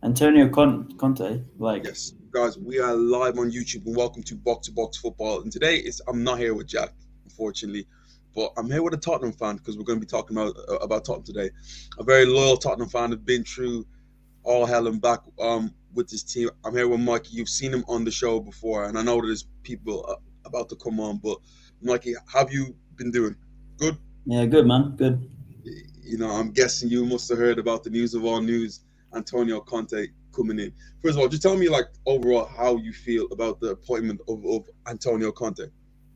Antonio Conte, like, Yes, guys, we are live on YouTube and welcome to Box Football. And today I'm not here with Jack, unfortunately, but I'm here with a Tottenham fan because we're going to be talking about Tottenham today. A very loyal Tottenham fan who's been through all hell and back with this team. I'm here with Mikey. You've seen him on the show before, and I know there's people about to come on. But Mikey, how have you been doing? Good. yeah, good man, good. I'm guessing you must have heard about the news of all news, Antonio Conte coming in. First of all, just tell me, like, overall, how you feel about the appointment of Antonio Conte.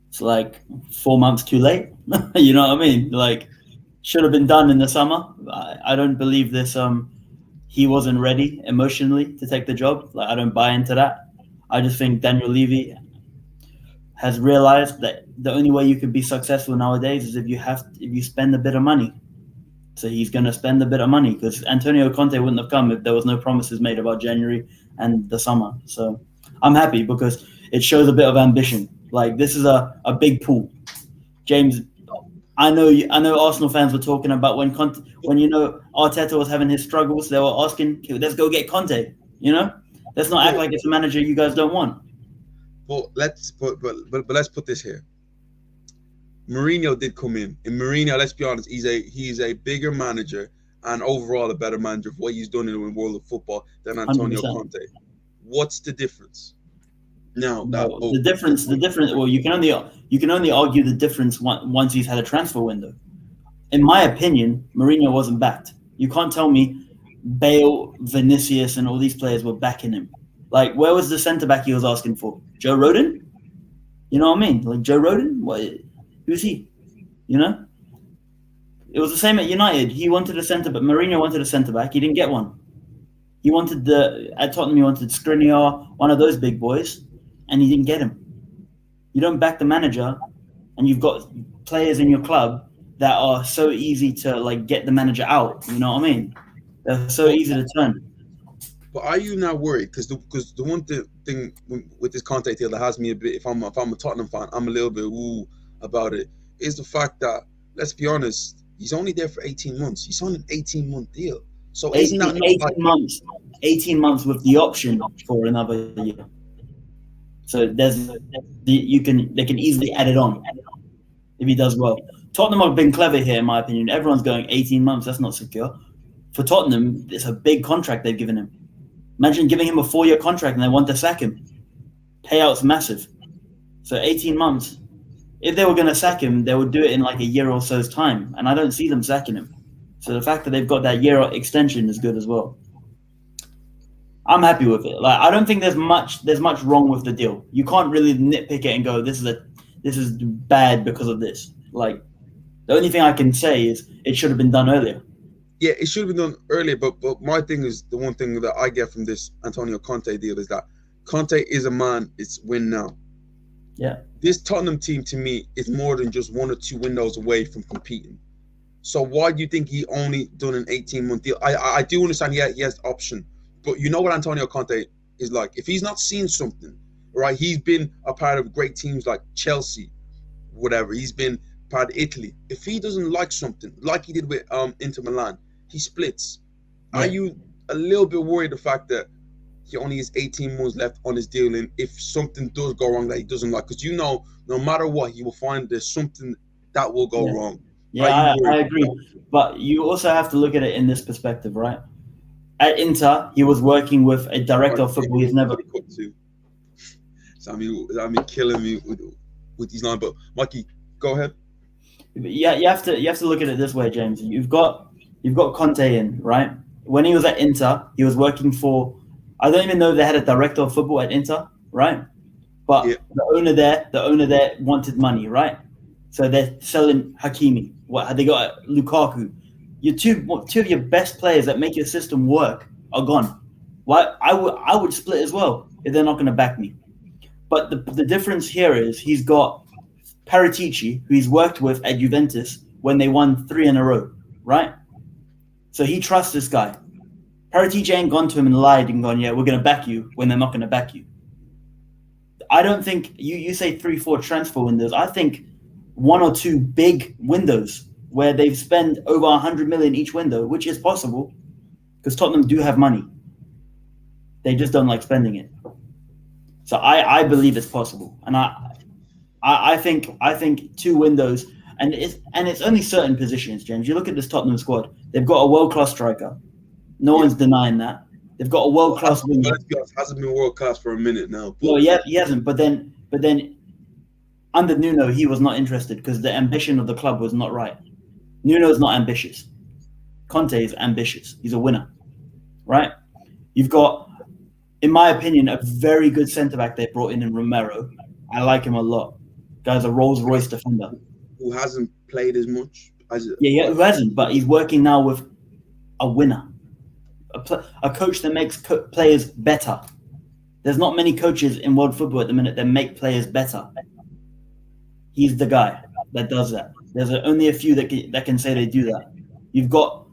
It's like 4 months too late. You know what I mean? Like, should have been done in the summer. I don't believe this. He wasn't ready emotionally to take the job. Like, I don't buy into that. I just think Daniel Levy has realized that the only way you could be successful nowadays is if you spend a bit of money. So he's going to spend a bit of money because Antonio Conte wouldn't have come if there was no promises made about January and the summer. So I'm happy because it shows a bit of ambition. Like, this is a big pool. James, I know Arsenal fans were talking about when Arteta was having his struggles, they were asking, "Okay, let's go get Conte." You know, let's not act But like it's a manager you guys don't want. but let's put this here. Mourinho did come in, and Mourinho, let's be honest, he's a bigger manager and overall a better manager for what he's done in the world of football than Hundred Antonio percent. Conte. What's the difference? Now that No, the difference. Well, you can only argue the difference once he's had a transfer window. In my opinion, Mourinho wasn't backed. You can't tell me Bale, Vinicius, and all these players were backing him. Like, where was the centre back he was asking for? Joe Rodon? You know what I mean? Like, Joe Rodon? Who's he? You know? It was the same at United. He wanted a centre, but Mourinho wanted a centre back. He didn't get one. At Tottenham, he wanted Skriniar, one of those big boys, and he didn't get him. You don't back the manager, and you've got players in your club that are so easy to, like, get the manager out. You know what I mean? They're so but easy to turn. But are you not worried? Because the one thing with this Conte deal that has me a bit, if I'm a Tottenham fan, I'm a little bit ooh about it, is the fact that, let's be honest, he's only there for 18 months. He's on an 18-month deal. So isn't 18, that not 18 like, months, 18 months with the option for another year. So they can easily add it on if he does well. Tottenham have been clever here, in my opinion. Everyone's going 18 months. That's not secure. For Tottenham, it's a big contract they've given him. Imagine giving him a 4-year contract and they want to sack him. Payout's massive. So 18 months. If they were going to sack him, they would do it in like a year or so's time. And I don't see them sacking him. So the fact that they've got that year extension is good as well. I'm happy with it. Like, I don't think there's much wrong with the deal. You can't really nitpick it and go, this is bad because of this. Like, the only thing I can say is it should have been done earlier. yeah, it should have been done earlier. But my thing is, the one thing that I get from this Antonio Conte deal is that Conte is a man. It's win now. Yeah. This Tottenham team to me is more than just one or two windows away from competing. So why do you think he only done an 18-month deal? I do understand he has option, but you know what Antonio Conte is like. If he's not seeing something, right? He's been a part of great teams like Chelsea, whatever. He's been part of Italy. If he doesn't like something, like he did with Inter Milan, he splits. Are Yeah. you a little bit worried the fact that he only has 18 months left on his deal, and if something does go wrong that he doesn't like, because no matter what, he will find there's something that will go Yeah. wrong. Are Yeah, you I worried? agree. But you also have to look at it in this perspective, right? At Inter, he was working with a director Sorry, of football he's never. got to cut to. Sammy killing me with these lines. But Mikey, go ahead. Yeah, you have to look at it this way, James. You've got Conte in, right? When he was at Inter, he was working for. I don't even know if they had a director of football at Inter, right? Yeah, But the owner there wanted money, right? So they're selling Hakimi. What they got? Lukaku. Your two of your best players that make your system work are gone. Why? I would split as well if they're not going to back me. But the difference here is he's got Paratici, who he's worked with at Juventus when they won 3 in a row, right? So he trusts this guy. Paratici ain't gone to him and lied and gone, yeah, we're going to back you when they're not going to back you. I don't think you say 3, 4 transfer windows. I think one or two big windows where they've spent over 100 million each window, which is possible because Tottenham do have money. They just don't like spending it. So I believe it's possible, and I think 2 windows, and it's only certain positions, James. You look at this Tottenham squad; they've got a world-class striker. No one's denying that. They've got a world-class winger. Let's be honest, hasn't been world class for a minute now. But... No, yeah, he hasn't. But then under Nuno, he was not interested because the ambition of the club was not right. Nuno's not ambitious. Conte is ambitious. He's a winner, right? You've got, in my opinion, a very good centre-back they brought in Romero. I like him a lot. Guy's a Rolls-Royce defender. Who hasn't played as much? Yeah, who hasn't, but he's working now with a winner. A coach that makes players better. There's not many coaches in world football at the minute that make players better. He's the guy that does that. There's only a few that can say they do that. You've got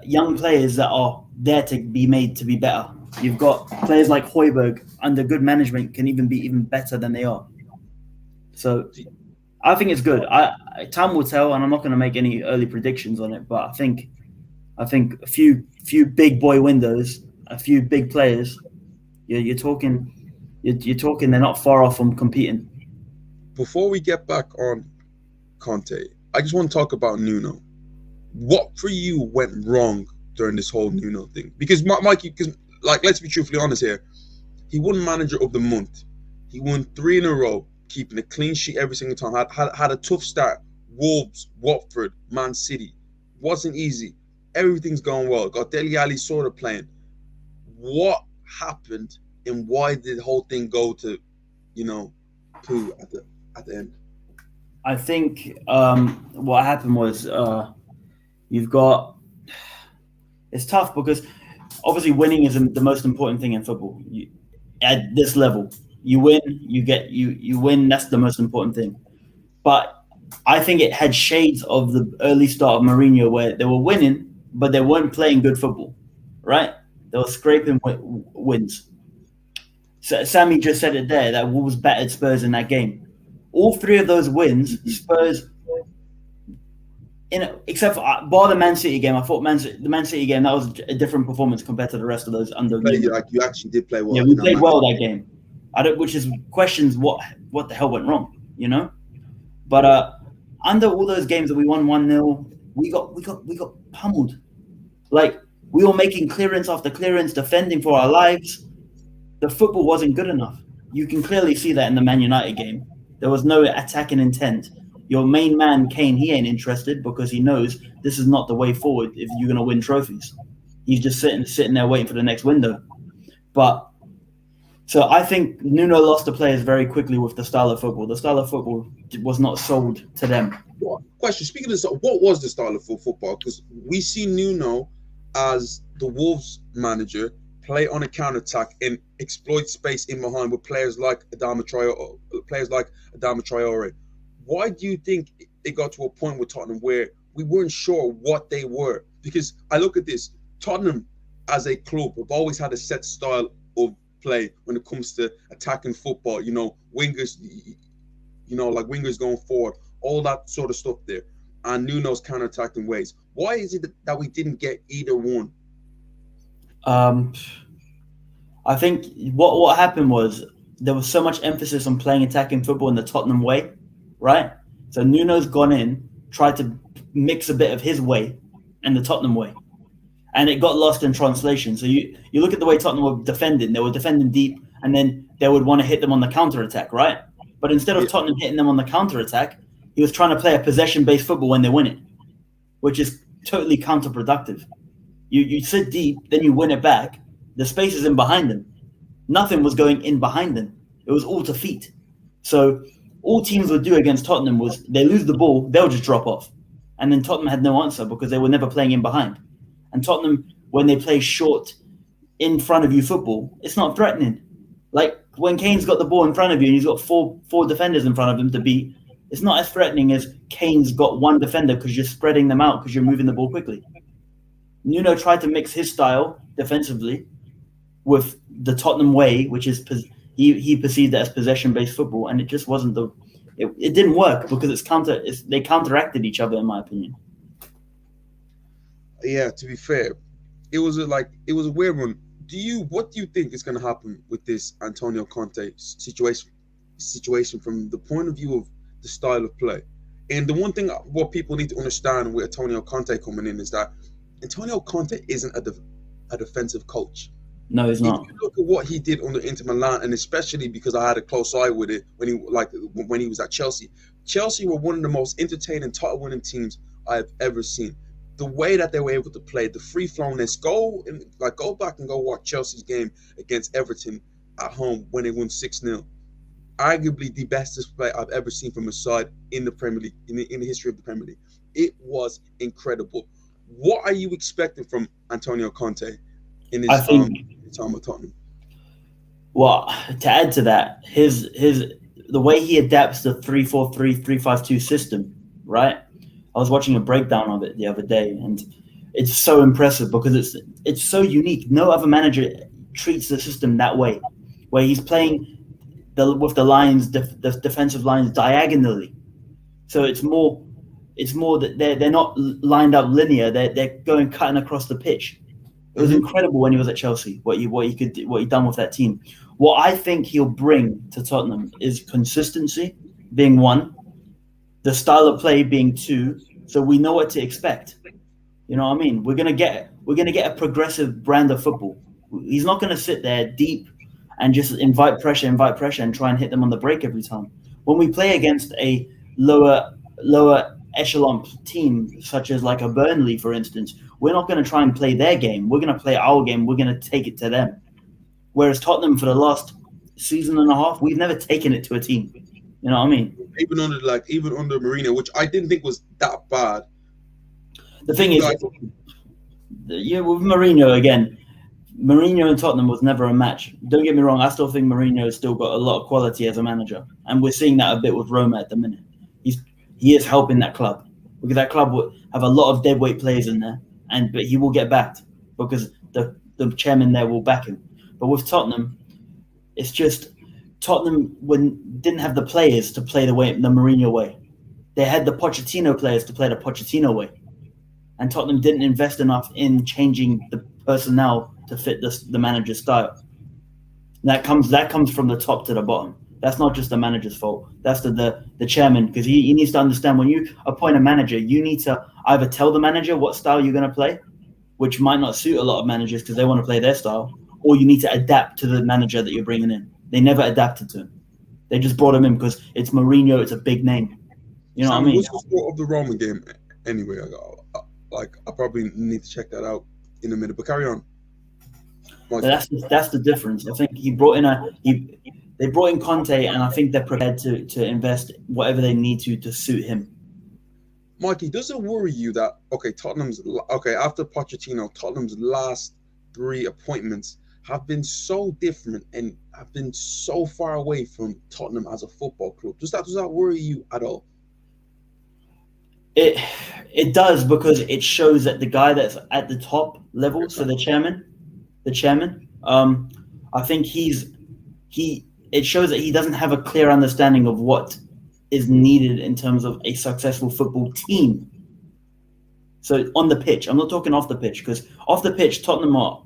young players that are there to be made to be better. You've got players like Højbjerg under good management can even be even better than they are. So I think it's good. Time will tell, and I'm not going to make any early predictions on it. But I think a few big boy windows, a few big players. You're talking. They're not far off from competing. Before we get back on Conte, I just want to talk about Nuno. What for you went wrong during this whole Nuno thing? Because Mikey, let's be truthfully honest here, he won Manager of the Month. He won 3 in a row, keeping a clean sheet every single time. Had a tough start. Wolves, Watford, Man City. Wasn't easy. Everything's going well. Got Dele Alli sort of playing. What happened and why did the whole thing go to, poo at the end? I think what happened was you've got. It's tough because obviously winning is the most important thing in football. At this level, you win, you win. That's the most important thing. But I think it had shades of the early start of Mourinho, where they were winning, but they weren't playing good football, right? They were scraping wins. So Sammy just said it there that Wolves battered Spurs in that game. All 3 of those wins, Spurs. Except for bar the Man City game, I thought the Man City game that was a different performance compared to the rest of those under. You actually did play well. Yeah, we played well that game. Which is questions what the hell went wrong, But under all those games that we won 1-0, we got pummeled. Like we were making clearance after clearance, defending for our lives. The football wasn't good enough. You can clearly see that in the Man United game. There was no attacking intent. Your main man, Kane, he ain't interested because he knows this is not the way forward if you're going to win trophies. He's just sitting there waiting for the next window. So I think Nuno lost the players very quickly with the style of football. The style of football was not sold to them. Question, speaking of this, what was the style of football? Because we see Nuno as the Wolves manager play on a counter-attack and exploit space in behind with players like Adama Traore. Why do you think it got to a point with Tottenham where we weren't sure what they were? Because I look at this, Tottenham as a club have always had a set style of play when it comes to attacking football. Wingers, like wingers going forward, all that sort of stuff there. And Nuno's counter-attacking ways. Why is it that we didn't get either one? I think what happened was there was so much emphasis on playing attacking football in the Tottenham way, right? So Nuno's gone in, tried to mix a bit of his way and the Tottenham way, and it got lost in translation. So you look at the way Tottenham were defending; they were defending deep, and then they would want to hit them on the counter attack, right? But instead of Tottenham hitting them on the counter attack, he was trying to play a possession-based football when they win it, which is totally counterproductive. You sit deep, then you win it back. The space is in behind them. Nothing was going in behind them. It was all to feet. So all teams would do against Tottenham was they lose the ball, they'll just drop off. And then Tottenham had no answer because they were never playing in behind. And Tottenham, when they play short in front of you football, it's not threatening. Like when Kane's got the ball in front of you and he's got four defenders in front of him to beat, it's not as threatening as Kane's got one defender because you're spreading them out because you're moving the ball quickly. Nuno tried to mix his style defensively with the Tottenham way, which is he perceived it as possession-based football, and it just wasn't it didn't work because they counteracted each other, in my opinion. Yeah, to be fair, it was a weird one. What do you think is going to happen with this Antonio Conte situation from the point of view of the style of play? And the one thing what people need to understand with Antonio Conte coming in is that Antonio Conte isn't a defensive coach. No, he's If not. you look at what he did under Inter Milan, and especially because I had a close eye with it when he was at Chelsea. Chelsea were one of the most entertaining title-winning teams I've ever seen. The way that they were able to play, the free-flownness. Go back and go watch Chelsea's game against Everton at home when they won 6-0. Arguably the best display I've ever seen from a side in the Premier League, in the history of the Premier League. It was incredible. What are you expecting from Antonio Conte in his I think, time at Tottenham? well, to add to that, the way he adapts the 3-4-3, 3-5-2 system, right? I was watching a breakdown of it the other day, and it's so impressive because it's so unique. No other manager treats the system that way, where he's playing with the lines, the defensive lines diagonally. So it's more that they're not lined up linear. They're going cutting across the pitch. It was incredible when he was at Chelsea. What he done with that team. What I think he'll bring to Tottenham is consistency, being one, the style of play being two, so we know what to expect. You know what I mean? We're gonna get a progressive brand of football. He's not gonna sit there deep and just invite pressure and try and hit them on the break every time. When we play against a lower echelon team, such as like a Burnley, for instance, we're not going to try and play their game. We're going to play our game. We're going to take it to them. Whereas Tottenham, for the last season and a half, we've never taken it to a team. You know what I mean? Even under Mourinho, which I didn't think was that bad. The thing is, with Mourinho again, Mourinho and Tottenham was never a match. Don't get me wrong. I still think Mourinho has still got a lot of quality as a manager, and we're seeing that a bit with Roma at the minute. He is helping that club because that club will have a lot of deadweight players in there, but he will get backed because the chairman there will back him. But with Tottenham, it's just Tottenham didn't have the players to play the Mourinho way. They had the Pochettino players to play the Pochettino way, and Tottenham didn't invest enough in changing the personnel to fit the manager's style. That comes from the top to the bottom. That's not just the manager's fault. That's the chairman, because he needs to understand when you appoint a manager, you need to either tell the manager what style you're going to play, which might not suit a lot of managers because they want to play their style, or you need to adapt to the manager that you're bringing in. They never adapted to him. They just brought him in because it's Mourinho. It's a big name. You know what I mean? What's the score of the Roman game? Anyway, I probably need to check that out in a minute. But carry on. That's the difference. I think they brought in Conte, and I think they're prepared to invest whatever they need to suit him. Mikey, does it worry you that after Pochettino, Tottenham's last 3 appointments have been so different and have been so far away from Tottenham as a football club? Does that worry you at all? It does, because it shows that the guy that's at the top level, so the chairman, I think it shows that he doesn't have a clear understanding of what is needed in terms of a successful football team. So on the pitch, I'm not talking off the pitch, because off the pitch, Tottenham are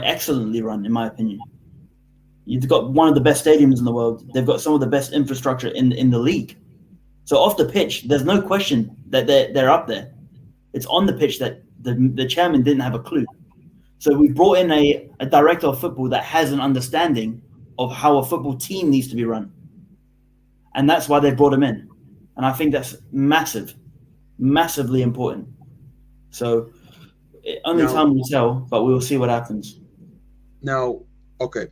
excellently run, in my opinion. You've got one of the best stadiums in the world. They've got some of the best infrastructure in the league. So off the pitch, there's no question that they're up there. It's on the pitch that the chairman didn't have a clue. So we brought in a director of football that has an understanding of how a football team needs to be run. And that's why they brought him in. And I think that's massively important. So only time will tell, but we will see what happens. Now, okay,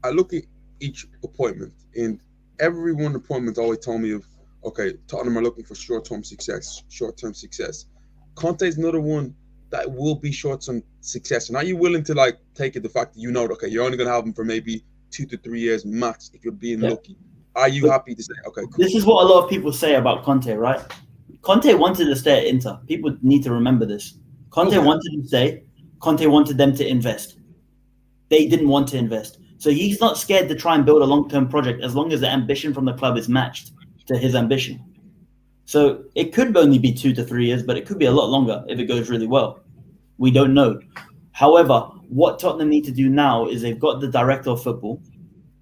I look at each appointment, and every one appointment always told me of, okay, Tottenham are looking for short-term success. Conte is another one that will be short-term success. And are you willing to take it the fact that okay, you're only going to have him for maybe 2 to 3 years max if you're being lucky? Are you happy to say, okay, cool? This is what a lot of people say about Conte, right? Conte wanted to stay at Inter. People need to remember this. Conte wanted to stay. Conte wanted them to invest. They didn't want to invest. So he's not scared to try and build a long-term project as long as the ambition from the club is matched to his ambition. So it could only be 2 to 3 years, but it could be a lot longer if it goes really well. We don't know. However, what Tottenham need to do now is they've got the director of football.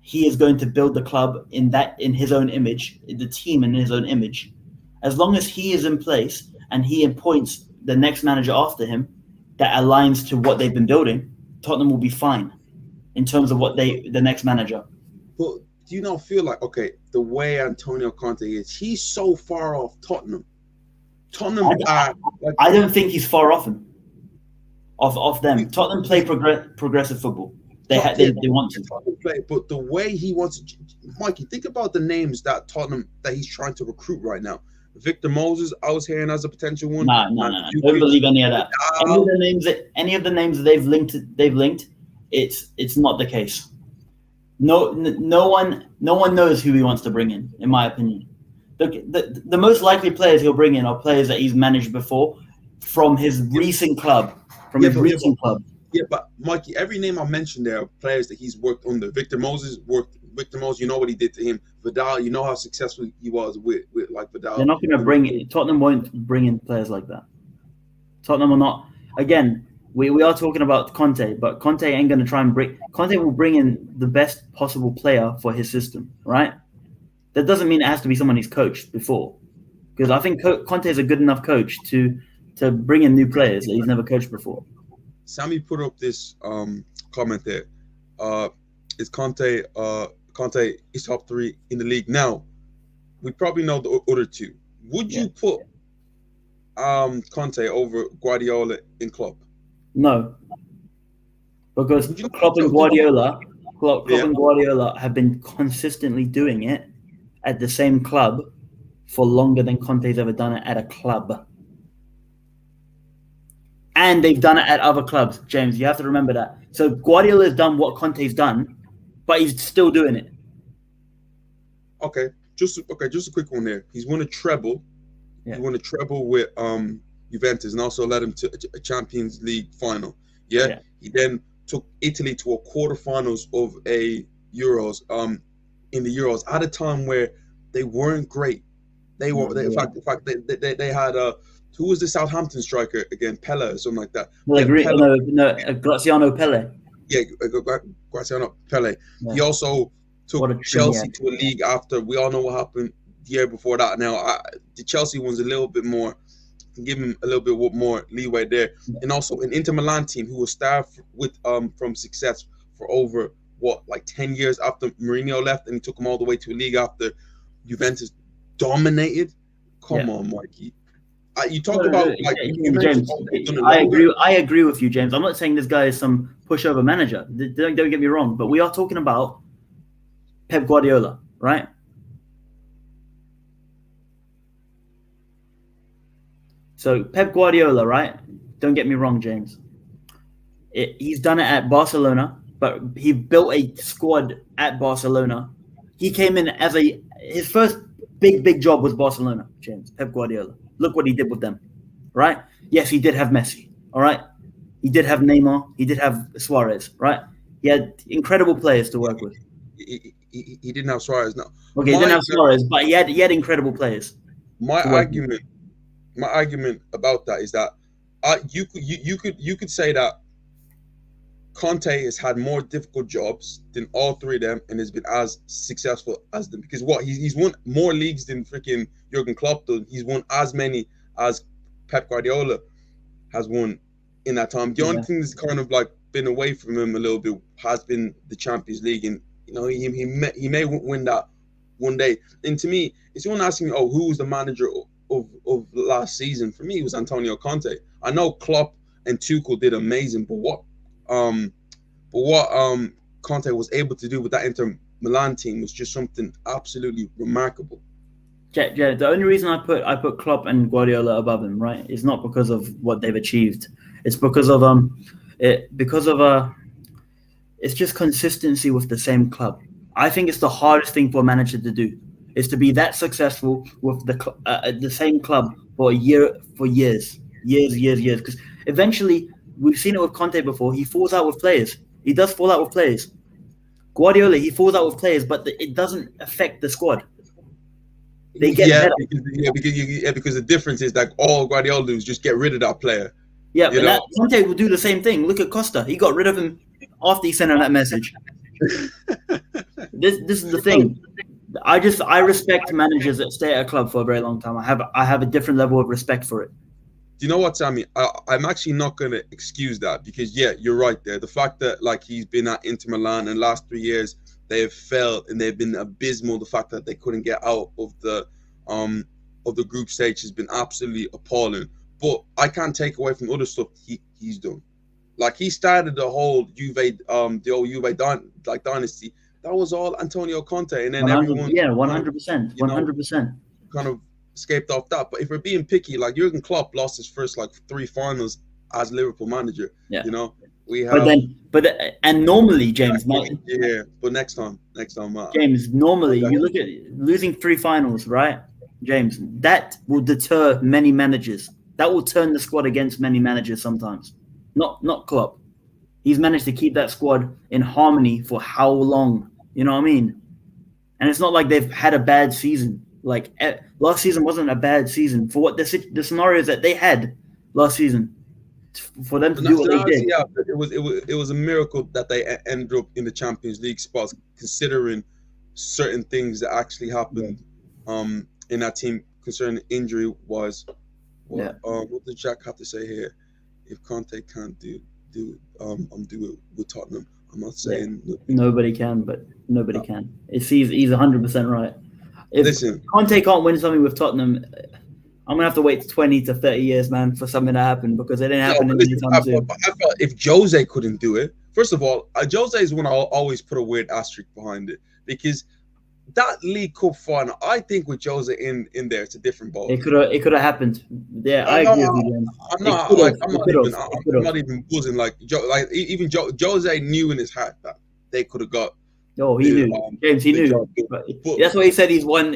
He is going to build the club in his own image, the team in his own image. As long as he is in place and he appoints the next manager after him that aligns to what they've been building, Tottenham will be fine in terms of the next manager. But do you not feel like, okay, the way Antonio Conte is, he's so far off Tottenham. I don't think he's far off him. Off them. Tottenham play progressive football. They want to play, but the way he wants to, Mikey, think about the names that Tottenham that he's trying to recruit right now. Victor Moses, I was hearing as a potential one. No. Don't believe any of that. Any of the names that they've linked. It's not the case. No one knows who he wants to bring in my opinion. The most likely players he'll bring in are players that he's managed before from his recent club. Yeah, but Mikey, every name I mentioned there are players that he's worked under. Victor Moses, you know what he did to him. Vidal, you know how successful he was with like Vidal. They're not going to bring it. Tottenham won't bring in players like that. Tottenham will not. Again, we are talking about Conte, but Conte ain't going to try and bring. Conte will bring in the best possible player for his system, right? That doesn't mean it has to be someone he's coached before, because I think Conte is a good enough coach to bring in new players that he's never coached before. Sammy put up this comment there. Is Conte is top 3 in the league now? We probably know the other 2. Would you put Conte over Guardiola in Klopp? No, because Klopp and Guardiola have been consistently doing it at the same club for longer than Conte's ever done it at a club. And they've done it at other clubs, James. You have to remember that. So Guardiola has done what Conte's done, but he's still doing it. Okay, just a quick one there. He's won a treble. Yeah. He won a treble with Juventus and also led him to a Champions League final. Yeah. He then took Italy to a quarterfinals of a Euros. In the Euros at a time where they weren't great. They were. In fact, they had who was the Southampton striker again? Pele or something like that. Graziano Pele. Yeah, Graziano Pele. Yeah. He also took Chelsea to a league after. We all know what happened the year before that. Now, the Chelsea one's a little bit more, can give him a little bit more leeway there. Yeah. And also an Inter Milan team who was staffed with from success for over 10 years after Mourinho left, and he took them all the way to a league after Juventus dominated. Come on, Mikey. You talk about James. I agree with you, James. I'm not saying this guy is some pushover manager. Don't get me wrong, but we are talking about Pep Guardiola, right? So Pep Guardiola, right? Don't get me wrong, James. He's done it at Barcelona, but he built a squad at Barcelona. He came in as his first big job was Barcelona, James. Pep Guardiola. Look what he did with them, right? Yes, he did have Messi, all right? He did have Neymar. He did have Suarez, right? He had incredible players to work with. He didn't have Suarez, no. Okay, he didn't have Suarez, but he had incredible players. My argument about that is that you could say that Conte has had more difficult jobs than all 3 of them and has been as successful as them, because he's won more leagues than freaking Jurgen Klopp did. He's won as many as Pep Guardiola has won in that time. The only thing that's kind of been away from him a little bit has been the Champions League, and he may win that one day. And to me, if someone asking me, who was the manager of last season, for me it was Antonio Conte. I know Klopp and Tuchel did amazing, but what Conte was able to do with that Inter Milan team was just something absolutely remarkable. Yeah, the only reason I put Klopp and Guardiola above him, right, is not because of what they've achieved. It's because of it's just consistency with the same club. I think it's the hardest thing for a manager to do, is to be that successful with the same club for years. Because eventually, we've seen it with Conte before. He falls out with players. He does fall out with players. Guardiola, he falls out with players, but it doesn't affect the squad. They get better. Because the difference is that all Guardiola do is just get rid of that player. Yeah, You but know, that Conte will do the same thing. Look at Costa. He got rid of him after he sent him that message. This is the Well, thing. I respect managers that stay at a club for a very long time. I have a different level of respect for it. you know what, Sammy? I'm actually not going to excuse that because, yeah, you're right there. The fact that like he's been at Inter Milan in the last 3 years, they have failed and they've been abysmal. The fact that they couldn't get out of the group stage has been absolutely appalling. But I can't take away from other stuff he's done. Like he started the whole the old dynasty. That was all Antonio Conte, and then 100, everyone yeah, kind of, 100%, you know, 100%. kind of escaped off that. But if we're being picky, like Jurgen Klopp lost his first like 3 finals as Liverpool manager. Yeah. You know, we But have. then, and normally, James, Yeah, but next time, James, normally you look at losing 3 finals, right? James, that will deter many managers. That will turn the squad against many managers sometimes. Not Klopp. He's managed to keep that squad in harmony for how long? You know what I mean? And it's not like they've had a bad season. Like last season wasn't a bad season for what the scenarios that they had last season. For them to do what they did. Yeah, it was a miracle that they ended up in the Champions League spots, considering certain things that actually happened in that team concerning injury wise. What did Jack have to say here? If Conte can't do it with Tottenham, I'm not saying nobody can, but nobody can. He's 100% right. If Listen, Conte can't win something with Tottenham, I'm gonna have to wait 20 to 30 years, man, for something to happen because it didn't happen anytime soon. I felt if Jose couldn't do it, first of all, Jose is one I'll always put a weird asterisk behind it because that League Cup final, I think with Jose in there, it's a different ball. It could have happened. Yeah, I agree with you. I'm not even buzzing like even Jose knew in his heart that they could have got. Oh, he knew. James, he knew. But that's why he said he won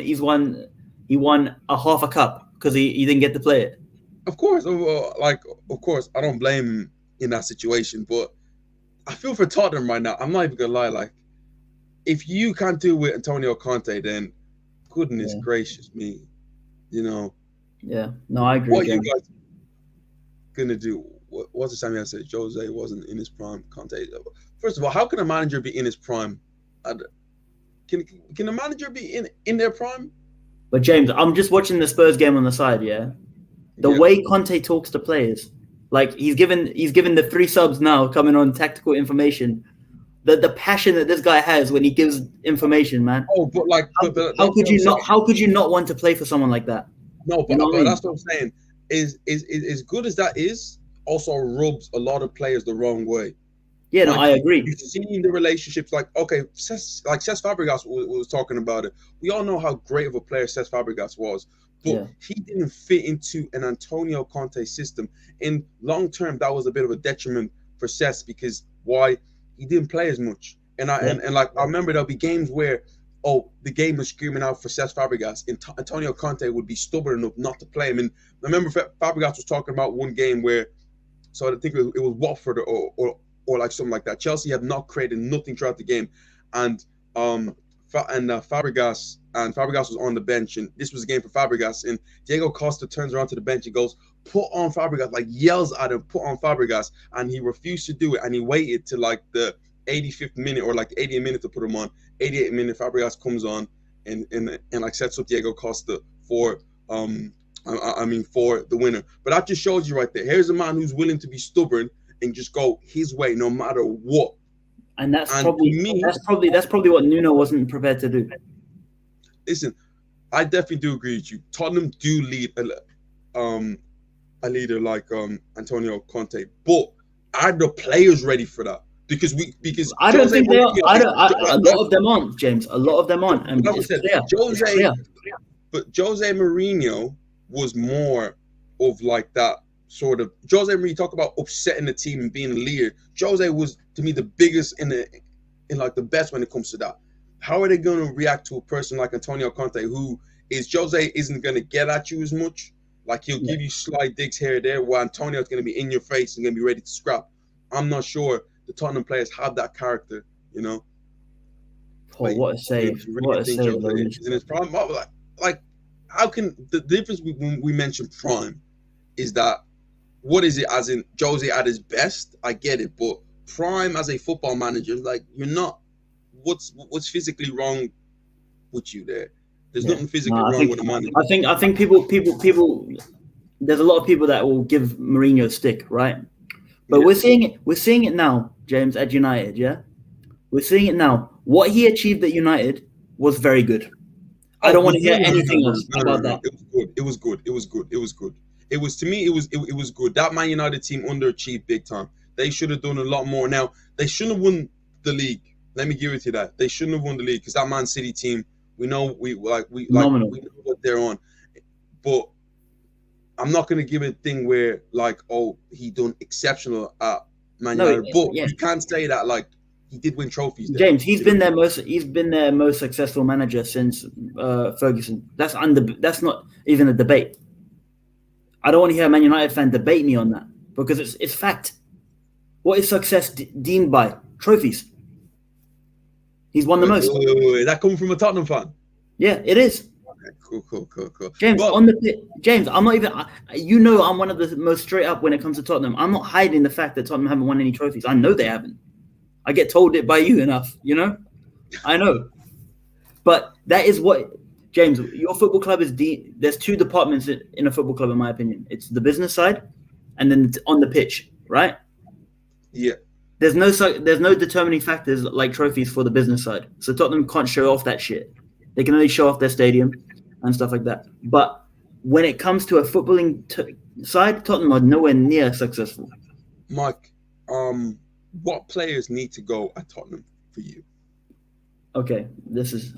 a half a cup because he didn't get to play it. Of course, I don't blame him in that situation, but I feel for Tottenham right now. I'm not even gonna lie, like if you can't do it with Antonio Conte, then goodness gracious me, you know. Yeah, no, I agree. What you guys gonna do? What's the Sammy I said? Jose wasn't in his prime. Conte. First of all, how can a manager be in his prime? Can a manager be in their prime? But James, I'm just watching the Spurs game on the side. Yeah, the way Conte talks to players, like he's given the 3 subs now coming on tactical information. The passion that this guy has when he gives information, man. Oh, but like, how could you not want to play for someone like that? No, but that's what I'm saying. Is as good as that is, also rubs a lot of players the wrong way. Yeah, no, I agree. You've seen the relationships, like Cesc Fabregas was talking about it. We all know how great of a player Cesc Fabregas was, but he didn't fit into an Antonio Conte system. In long term, that was a bit of a detriment for Cesc because he didn't play as much. And I remember there'll be games where the game was screaming out for Cesc Fabregas, and Antonio Conte would be stubborn enough not to play him. And I remember Fabregas was talking about one game where, so I think it was Watford or like something like that. Chelsea have not created nothing throughout the game, and Fabregas was on the bench, and this was a game for Fabregas, and Diego Costa turns around to the bench and goes, "Put on Fabregas," like yells at him, "Put on Fabregas," and he refused to do it, and he waited to like the 85th minute or like the 80th minute to put him on. 88th minute, Fabregas comes on and like sets up Diego Costa for for the winner. But that just shows you right there. Here's a man who's willing to be stubborn and just go his way no matter what. And that's probably what Nuno wasn't prepared to do. Listen, I definitely do agree with you. Tottenham do lead a leader like Antonio Conte, but are the players ready for that? Because I don't think they are. A lot of them aren't, James. A lot of them aren't. And but Jose Mourinho was more of like that sort of. Jose Mourinho, talk about upsetting the team and being a leader. Jose was, to me, the biggest in like the best when it comes to that. How are they going to react to a person like Antonio Conte, who Jose isn't going to get at you as much? Like he'll give you slight digs here and there, while Antonio is going to be in your face and going to be ready to scrap. I'm not sure the Tottenham players have that character, you know. Oh, what a save! What a save! In his prime, like how can the difference when we mention prime is that what is it? As in Jose at his best, I get it, but prime as a football manager, like you're not. What's physically wrong with you there? There's nothing physically wrong with the manager. I think people. There's a lot of people that will give Mourinho a stick, right? But we're seeing it now, James, at United. Yeah, we're seeing it now. What he achieved at United was very good. I don't want to hear anything else about that. It was good. To me, it was good. That Man United team underachieved big time. They should have done a lot more. Now, they shouldn't have won the league. Let me give it to that. They shouldn't have won the league because that Man City team, we know know what they're on. But I'm not going to give it a thing where like, oh, he done exceptional at Man United. But you can't say that like he did win trophies there. James, he's been their most successful manager since Ferguson. That's not even a debate. I don't want to hear a Man United fan debate me on that because it's fact. What is success deemed by? Trophies. He's won the most. Wait. That coming from a Tottenham fan? Yeah, it is. Okay, cool. James, James, I'm not even. I'm one of the most straight up when it comes to Tottenham. I'm not hiding the fact that Tottenham haven't won any trophies. I know they haven't. I get told it by you enough, I know. But that is what, James, your football club is there's two departments in a football club, in my opinion. It's the business side and then on the pitch, right? Yeah. There's no determining factors like trophies for the business side. So Tottenham can't show off that shit. They can only show off their stadium and stuff like that. But when it comes to a footballing side, Tottenham are nowhere near successful. Mike, what players need to go at Tottenham for you? Okay,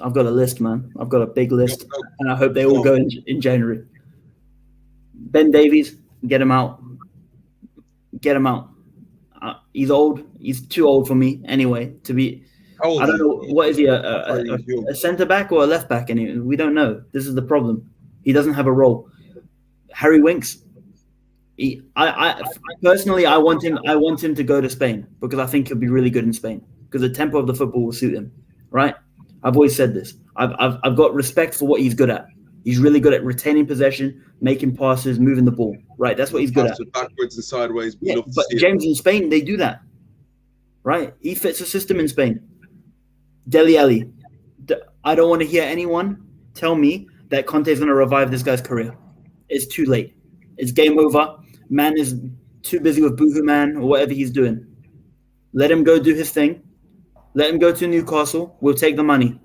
I've got a list, man. I've got a big list, and I hope they all go in January. Ben Davies, get him out. Get him out. He's old. He's too old for me anyway to be. I don't know what is he a centre back or a left back? Anyway, we don't know. This is the problem. He doesn't have a role. Harry Winks. I personally want him to go to Spain because I think he'll be really good in Spain because the tempo of the football will suit him. Right? I've always said this. I've got respect for what he's good at. He's really good at retaining possession, making passes, moving the ball. Right? That's what he's good at. Backwards and sideways. Yeah, but James in Spain, they do that. Right? He fits the system in Spain. Dele Alli. I don't want to hear anyone tell me that Conte is going to revive this guy's career. It's too late. It's game over. Man is too busy with Boohoo Man or whatever he's doing. Let him go do his thing. Let him go to Newcastle. We'll take the money.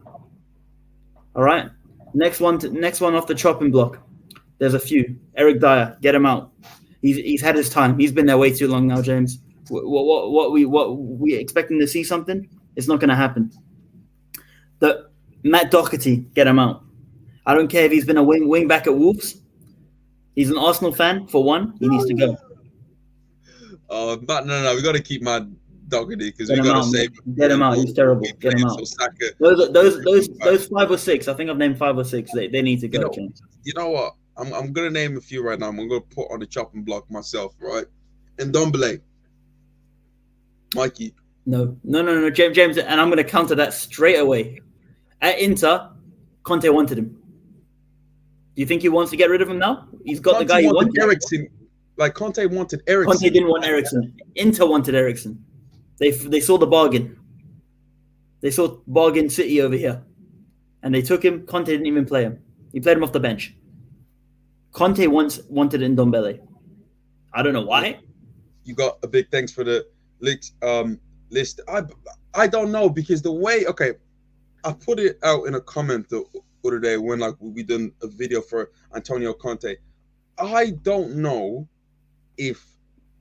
All right? Next one off the chopping block. There's a few. Eric Dyer, get him out. He's had his time. He's been there way too long now, James. What we expecting to see something? It's not going to happen. The Matt Doherty, get him out. I don't care if he's been a wing back at Wolves. He's an Arsenal fan for one. He needs to go. But no, we got to keep Matt Doherty because we got to save him. Get him out. He's terrible. Get him out. Those 5 or 6. I think I've named 5 or 6. They need to go. You know what? I'm gonna name a few right now. I'm gonna put on the chopping block myself, right? And Ndombele, Mikey. No, James, and I'm gonna counter that straight away. At Inter, Conte wanted him. Do you think he wants to get rid of him now? He's got the guy he wanted. Eriksen. Like Conte wanted Eriksen. Conte didn't want Eriksen. Inter wanted Eriksen. They saw the bargain. They saw bargain City over here, and they took him. Conte didn't even play him. He played him off the bench. Conte once wanted Ndombele. I don't know why. You got a big thanks for the list. I don't know because the way. Okay, I put it out in a comment the other day when we done a video for Antonio Conte. I don't know if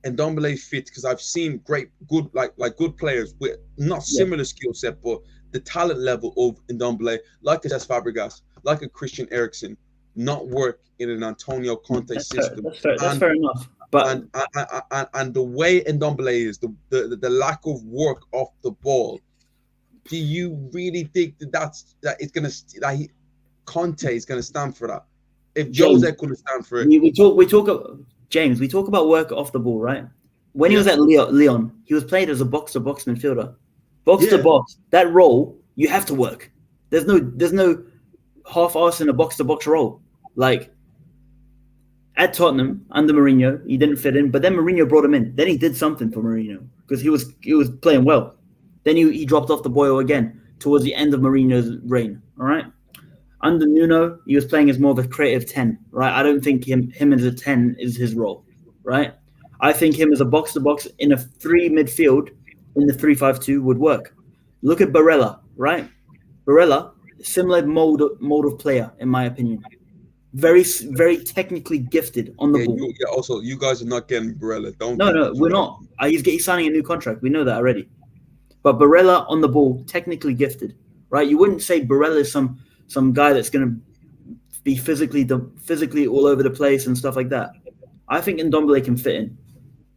Ndombele fits because I've seen good players with not similar skill set, but the talent level of Ndombele, like a Cesc Fabregas, like a Christian Eriksen, not work in an Antonio Conte system. That's fair enough. But and the way Ndombele is, the lack of work off the ball. Do you really think Conte is gonna stand for that? If Jose couldn't stand for it, we talk about work off the ball, right? When he was at Lyon, he was played as a box-to-box midfielder. Box-to-box, that role, you have to work. There's no half-arse in a box-to-box role. Like, At Tottenham under Mourinho, he didn't fit in, but then Mourinho brought him in. Then he did something for Mourinho because he was playing well. Then he dropped off the boil again towards the end of Mourinho's reign. All right. Under Nuno, he was playing as more of a creative 10, right? I don't think him as a 10 is his role, right? I think him as a box-to-box in a 3 midfield in the 3-5-2 would work. Look at Barella, right? Barella, similar mold of player, in my opinion. Very, very technically gifted on the ball. Also, you guys are not getting Barella. No, we're not. He's signing a new contract. We know that already. But Barella on the ball, technically gifted, right? You wouldn't say Barella is some guy that's going to be physically all over the place and stuff like that. I think Ndombele can fit in.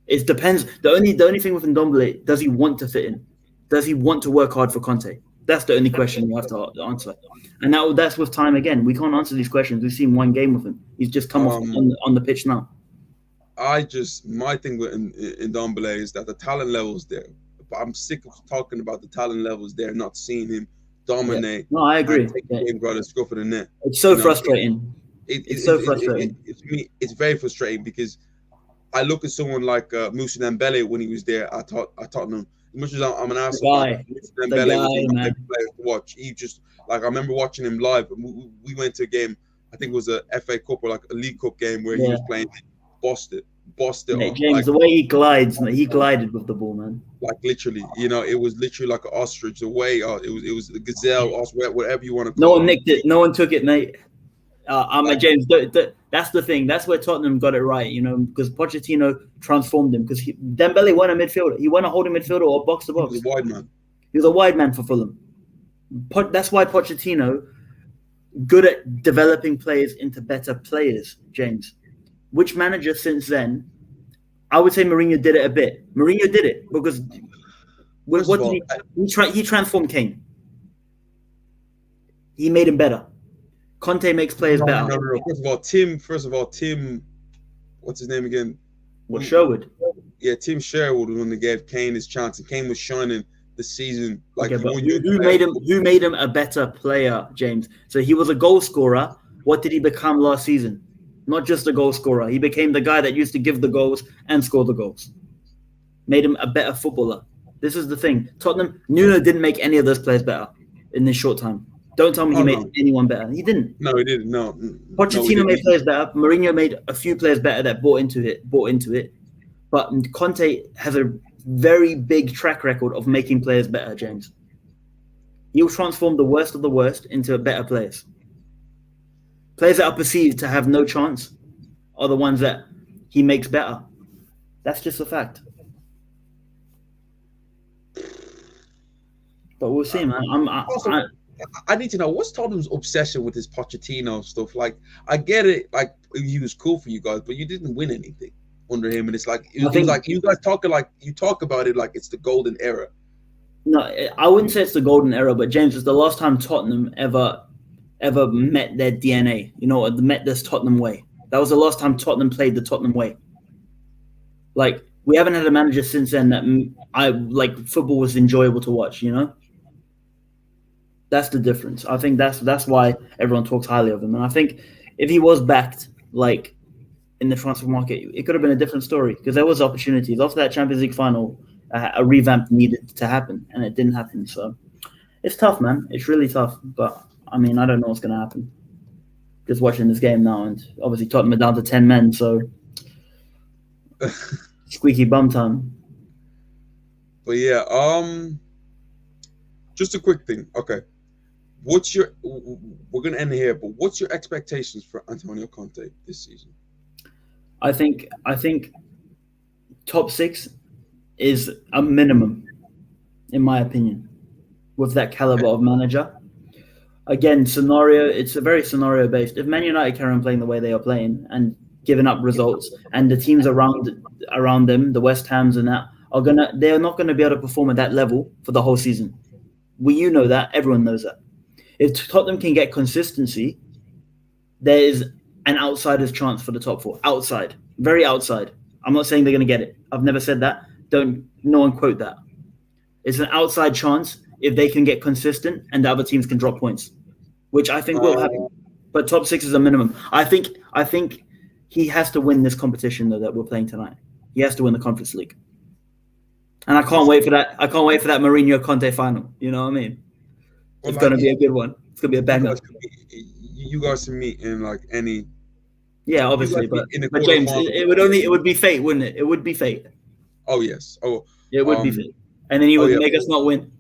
It depends. The only thing with Ndombele, does he want to fit in? Does he want to work hard for Conte? That's the only question you have to answer. And that's with time again. We can't answer these questions. We've seen one game with him. He's just come off on the pitch now. My thing with Ndombele is that the talent level's there. But I'm sick of talking about the talent levels there, not seeing him dominate. Yeah. No, I agree. Take the game, brother, score for the net. It's so frustrating. It's so frustrating. It's very frustrating because I look at someone like Moussa Dembele when he was there at Tottenham. As much as I'm an Arsenal fan, Dembele was my favorite player to watch. He just, like, I remember watching him live. We went to a game, I think it was a FA Cup or like a League Cup game where he was playing. Bossed it. Hey, James, like, the way he glided with the ball, man. Like literally, it was literally like an ostrich. The way, it was a gazelle, whatever you want to call it. No one nicked it. No one took it, mate. James, that's the thing. That's where Tottenham got it right, because Pochettino transformed him. Because Dembele won a midfielder. He won a holding midfielder or box to box. He was a wide man. He was a wide man for Fulham. That's why Pochettino good at developing players into better players, James. Which manager since then? I would say Mourinho did it a bit. Mourinho did it because he transformed Kane. He made him better. Conte makes players better. No. First of all, Tim, what's his name again? Sherwood. Yeah, Tim Sherwood was the one that gave Kane his chance, and Kane was shining the season. Like, who made him a better player, James? So he was a goal scorer. What did he become last season? Not just a goal scorer. He became the guy that used to give the goals and score the goals. Made him a better footballer. This is the thing. Tottenham, Nuno didn't make any of those players better in this short time. Don't tell me he made anyone better. He didn't. No, he didn't. No. Pochettino made players better. Mourinho made a few players better that bought into it. But Conte has a very big track record of making players better, James. He'll transform the worst of the worst into better players. Players that are perceived to have no chance are the ones that he makes better. That's just a fact. But we'll see, man. I need to know, what's Tottenham's obsession with this Pochettino stuff? Like, I get it, like, he was cool for you guys, but you didn't win anything under him, and it's like you guys talk about it like it's the golden era. No, I wouldn't say it's the golden era, but James, it's the last time Tottenham ever met their DNA, met this Tottenham way. That was the last time Tottenham played the Tottenham way. Like, we haven't had a manager since then that football was enjoyable to watch, That's the difference. I think that's why everyone talks highly of him. And I think if he was backed, like, in the transfer market, it could have been a different story because there was opportunities. After that Champions League final, a revamp needed to happen, and it didn't happen. So it's tough, man. It's really tough. But I mean, I don't know what's going to happen. Just watching this game now, and obviously Tottenham are down to 10 men, so squeaky bum time. But yeah, just a quick thing. Okay, we're going to end here, but what's your expectations for Antonio Conte this season? I think top 6 is a minimum, in my opinion, with that caliber of manager. Again, it's a very scenario-based. If Man United carry on playing the way they are playing and giving up results, and the teams around them, the West Hams and that, they're not gonna be able to perform at that level for the whole season. You know that. Everyone knows that. If Tottenham can get consistency, there is an outsider's chance for the top 4. Outside. Very outside. I'm not saying they're going to get it. I've never said that. No one quote that. It's an outside chance if they can get consistent and the other teams can drop points, which I think will happen. But top 6 is a minimum. I think he has to win this competition though that we're playing tonight. He has to win the Conference League. And I can't wait for that. I can't wait for that Mourinho Conte final. You know what I mean? Well, It's gonna be a good one. It's gonna be a banger. You guys can meet in like any. Yeah, obviously, but James, it would be fate, wouldn't it? It would be fate. Oh yes. Oh, it would be fate, and then he would make us not win.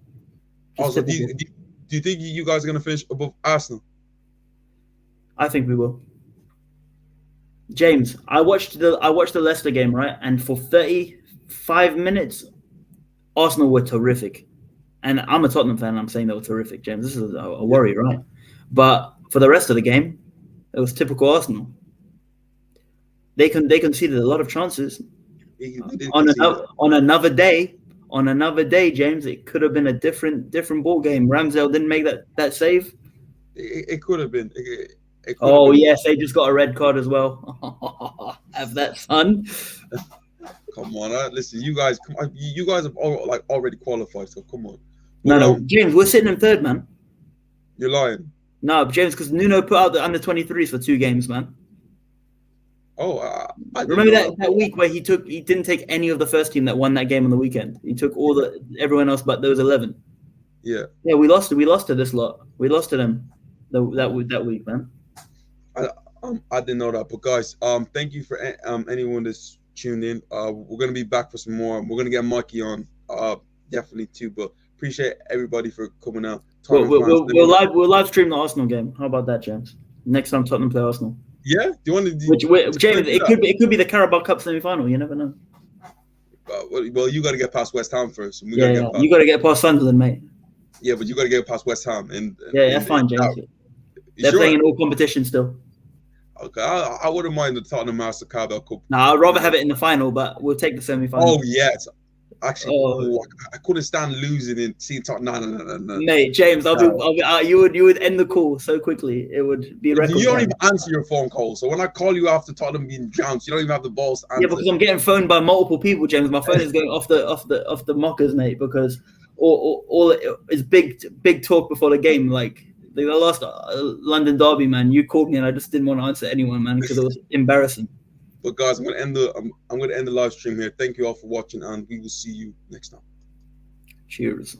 Also, do you think you guys are gonna finish above Arsenal? I think we will. James, I watched the Leicester game, right? And for 35 minutes, Arsenal were terrific. And I'm a Tottenham fan. I'm saying they were terrific, James. This is a worry, right? But for the rest of the game, it was typical Arsenal. They conceded a lot of chances. On another day, James, it could have been a different ball game. Ramsdale didn't make that save. It could have been. Yes, they just got a red card as well. Have that fun. Come on, listen, you guys have already qualified, so come on. No, James, we're sitting in third, man. You're lying. No, James, because Nuno put out the under-23s for 2 games, man. Oh, I remember that week where he didn't take any of the first team that won that game on the weekend. He took everyone else but those 11. Yeah. Yeah, we lost to this lot. We lost to them that week, man. I didn't know that, but guys, thank you for anyone that's tuned in. We're gonna be back for some more. We're gonna get Mikey on, definitely too. But appreciate everybody for coming out. We'll live stream the Arsenal game. How about that, James? Next time Tottenham play Arsenal. Yeah, do you want to? James, it could be the Carabao Cup semi-final. You never know. Well, you got to get past West Ham first. You got to get past Sunderland, mate. Yeah, but you got to get past West Ham, and that's fine, James. They're playing in all competitions still. Okay, I wouldn't mind the Tottenham Master Carabao Cup. No, I'd rather have it in the final, but we'll take the semi-final. Oh yes, actually, I couldn't stand losing and seeing Tottenham. No. Mate, James, you would end the call so quickly. It would be a record. You don't even answer your phone call. So when I call you after Tottenham being trounced, you don't even have the balls to answer. Yeah, because I'm getting phoned by multiple people, James. My phone is going off the mockers, mate. Because all is big talk before the game. Like the last London derby, man. You called me and I just didn't want to answer anyone, man, because it was embarrassing. But guys, I'm gonna end the live stream here. Thank you all for watching, and we will see you next time. Cheers.